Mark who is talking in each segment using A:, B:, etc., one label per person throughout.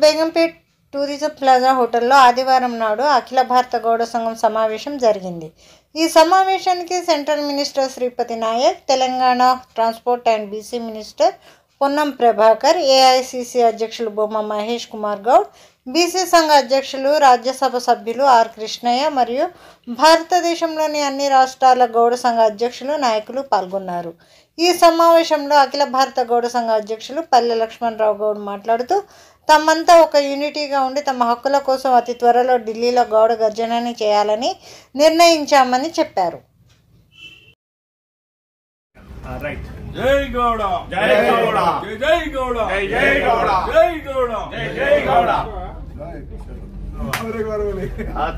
A: Begumpet tourism plaza హోటల్లో ఆదివారం నాడు అఖిల భారత గౌడ సంఘం సమావేశం జరిగింది. ఈ సమావేశానికి central minister Sripathi Naik, Telangana transport and BC minister Ponnam Prabhakar, AICC అధ్యక్షులు బొమ్మ మహేష్ కుమార్ గౌడ్, బీసీ సంఘ అధ్యక్షులు, రాజ్యసభ సభ్యులు ఆర్ కృష్ణయ్య మరియు భారతదేశంలోని అన్ని రాష్ట్రాల గౌడ సంఘ అధ్యక్షులు, నాయకులు పాల్గొన్నారు. ఈ సమావేశంలో అఖిల భారత గౌడ సంఘ అధ్యక్షులు పల్లె లక్ష్మణరావు గౌడ్ మాట్లాడుతూ తమంతా ఒక యూనిటీగా ఉండి తమ హక్కుల కోసం అతి త్వరలో ఢిల్లీలో గౌడ గర్జనని చేయాలని నిర్ణయించామని చెప్పారు.
B: జై గౌడ జై గౌడ జై గౌడ జై గౌడ జై గౌడ జై గౌడ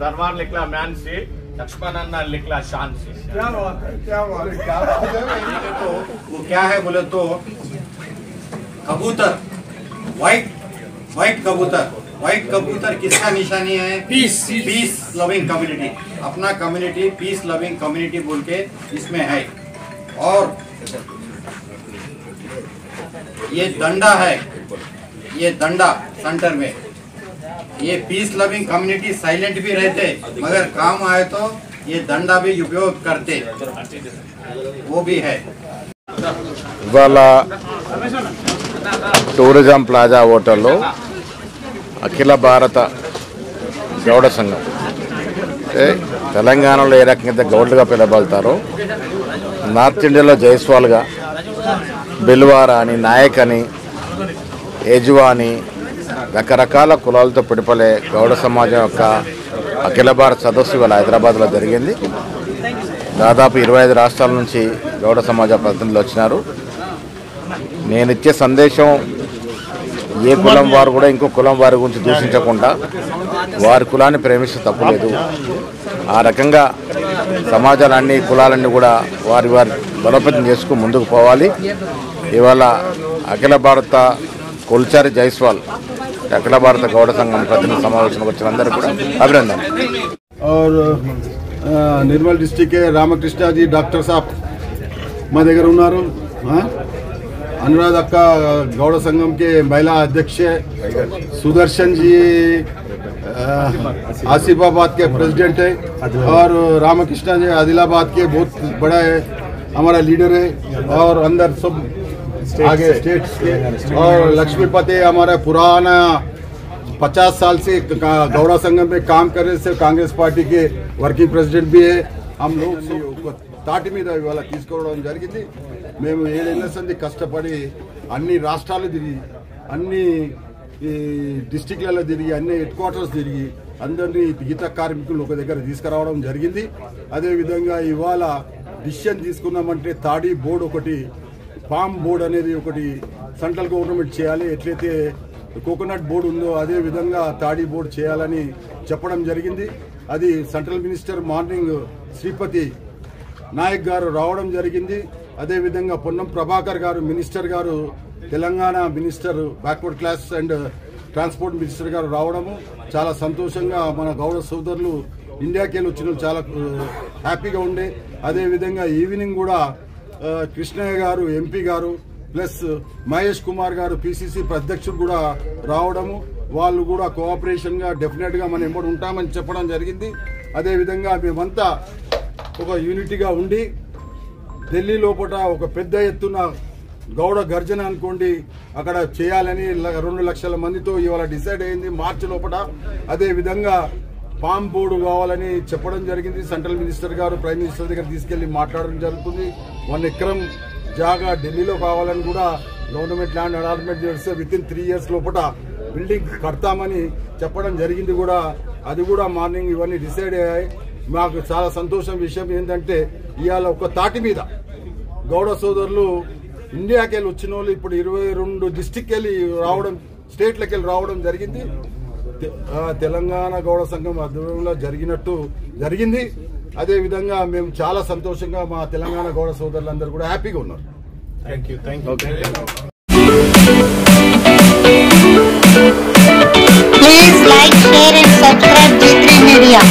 B: दरबार लिखला म्यान से, लक्ष्मणन्ना लिखला शान से। क्या बात है, क्या बात है, क्या बात है।
C: तो वो क्या है बोले तो कबूतर, व्हाइट कबूतर किसका निशानी है? Peace loving community. अपना कम्युनिटी पीस लविंग कम्युनिटी बोल के इसमें है। और ये डंडा है, ये डंडा सेंटर में, ये पीस लविंग कम्युनिटी साइलेंट भी रहते मगर काम आए तो ये डंडा भी उपयोग करते, वो भी है।
D: టూరిజం ప్లాజా హోటల్లో అఖిల భారత గౌడ సంఘం అంటే తెలంగాణలో ఏ రకంగా గౌడ్లుగా పిలవబడతారో నార్త్ ఇండియాలో జైస్వాల్గా, బిల్వారా అని, నాయక్ అని, ఏజువా అని రకరకాల కులాలతో పిడిపలే గౌడ సమాజం యొక్క అఖిల భారత సదస్సు ఇవాళ హైదరాబాద్లో జరిగింది. దాదాపు 25 రాష్ట్రాల నుంచి గౌడ సమాజ ప్రతినిధులు వచ్చినారు. నేను ఇచ్చే సందేశం ఏ కులం వారు కూడా ఇంకో కులం వారి గురించి దూషించకుండా వారి కులాన్ని ప్రేమిస్తే తప్పులేదు. ఆ రకంగా సమాజాలన్నీ కులాలన్నీ కూడా వారి బలోపేతం చేసుకుని ముందుకు పోవాలి. ఇవాళ అఖిల భారత కొల్చారి జైస్వాల్ అఖిల భారత గౌడ సంఘం ప్రతినిధి సమావేశానికి వచ్చిన అందరూ కూడా అభినందన.
E: और निर्मल डिस्ट्रिक्ट के रामकृष्ण जी डॉक्टर साहब మా దగ్గర ఉన్నారు. अनुराध अक्का गौड़ संगम के महिला अध्यक्ष सुदर्शन जी आसिफाबाद के प्रेसिडेंट है और रामकृष्ण जी आदिलाबाद के बहुत बड़ा है हमारा लीडर है और अंदर सब आगे स्टेट्स के और लक्ष्मीपति हमारा पुराना 50 साल से गौड़ा संगम में काम करने से कांग्रेस पार्टी के वर्किंग प्रेसिडेंट भी है. हम लोग తాటి మీద ఇవాళ తీసుకోవడం జరిగింది. మేము 7 ఏళ్ల సంది కష్టపడి అన్ని రాష్ట్రాలు తిరిగి, అన్ని డిస్టిక్లలో తిరిగి, అన్ని హెడ్ క్వార్టర్స్ తిరిగి అందరినీ గీత కార్మికులు ఒక దగ్గర తీసుకురావడం జరిగింది. అదేవిధంగా ఇవాళ డిసిషన్ తీసుకున్నామంటే తాడి బోర్డు ఒకటి, పామ్ బోర్డు అనేది ఒకటి సెంట్రల్ గవర్నమెంట్ చేయాలి. ఎట్లయితే కోకోనట్ బోర్డు ఉందో అదే విధంగా తాడి బోర్డు చేయాలని చెప్పడం జరిగింది. అది central minister morning Sripathi Naik గారు రావడం జరిగింది. అదేవిధంగా పొన్నం ప్రభాకర్ గారు మినిస్టర్ గారు, Telangana minister backward class and transport minister గారు రావడము చాలా సంతోషంగా, మన గౌడ సోదరులు ఇండియాకి వచ్చిన చాలా హ్యాపీగా ఉండే. అదేవిధంగా ఈవినింగ్ కూడా కృష్ణయ్య గారు ఎంపీ గారు ప్లస్ మహేష్ కుమార్ గారు పిసిసి అధ్యక్షుడు కూడా రావడము, వాళ్ళు కూడా కోఆపరేషన్ గా డెఫినెట్ గా మనం ఎంబడి ఉంటామని చెప్పడం జరిగింది. అదేవిధంగా మేమంతా ఒక యూనిటీగా ఉండి ఢిల్లీ లోపల ఒక పెద్ద ఎత్తున గౌడ గర్జన అనుకోండి అక్కడ చేయాలని 2 లక్షల మందితో ఇవాళ డిసైడ్ అయింది మార్చి లోపల. అదేవిధంగా పామ్ బోర్డు కావాలని చెప్పడం జరిగింది. సెంట్రల్ మినిస్టర్ గారు ప్రైమ్ మినిస్టర్ దగ్గర తీసుకెళ్లి మాట్లాడడం జరుగుతుంది. 1 ఎకరం జాగా ఢిల్లీలో కావాలని కూడా గవర్నమెంట్ ల్యాండ్ అలాట్మెంట్ చేస్తే విత్ ఇన్ 3 ఇయర్స్ లోపల బిల్డింగ్ కడతామని చెప్పడం జరిగింది. కూడా అది కూడా మార్నింగ్ ఇవన్నీ డిసైడ్ అయ్యాయి. మాకు చాలా సంతోషం విషయం ఏంటంటే ఇవాళ ఒక తాటి మీద గౌడ సోదరులు ఇండియాకి వెళ్ళి వచ్చిన వాళ్ళు ఇప్పుడు 22 డిస్టిక్ వెళ్ళి రావడం, స్టేట్లకి వెళ్ళి రావడం జరిగింది. తెలంగాణ గౌడ సంఘం ఆధ్వర్యంలో జరిగింది. అదేవిధంగా మేము చాలా సంతోషంగా మా తెలంగాణ గౌడ సోదరులందరూ కూడా హ్యాపీగా ఉన్నారు.
B: Thank you.
A: Please like, share and subscribe G3 Media.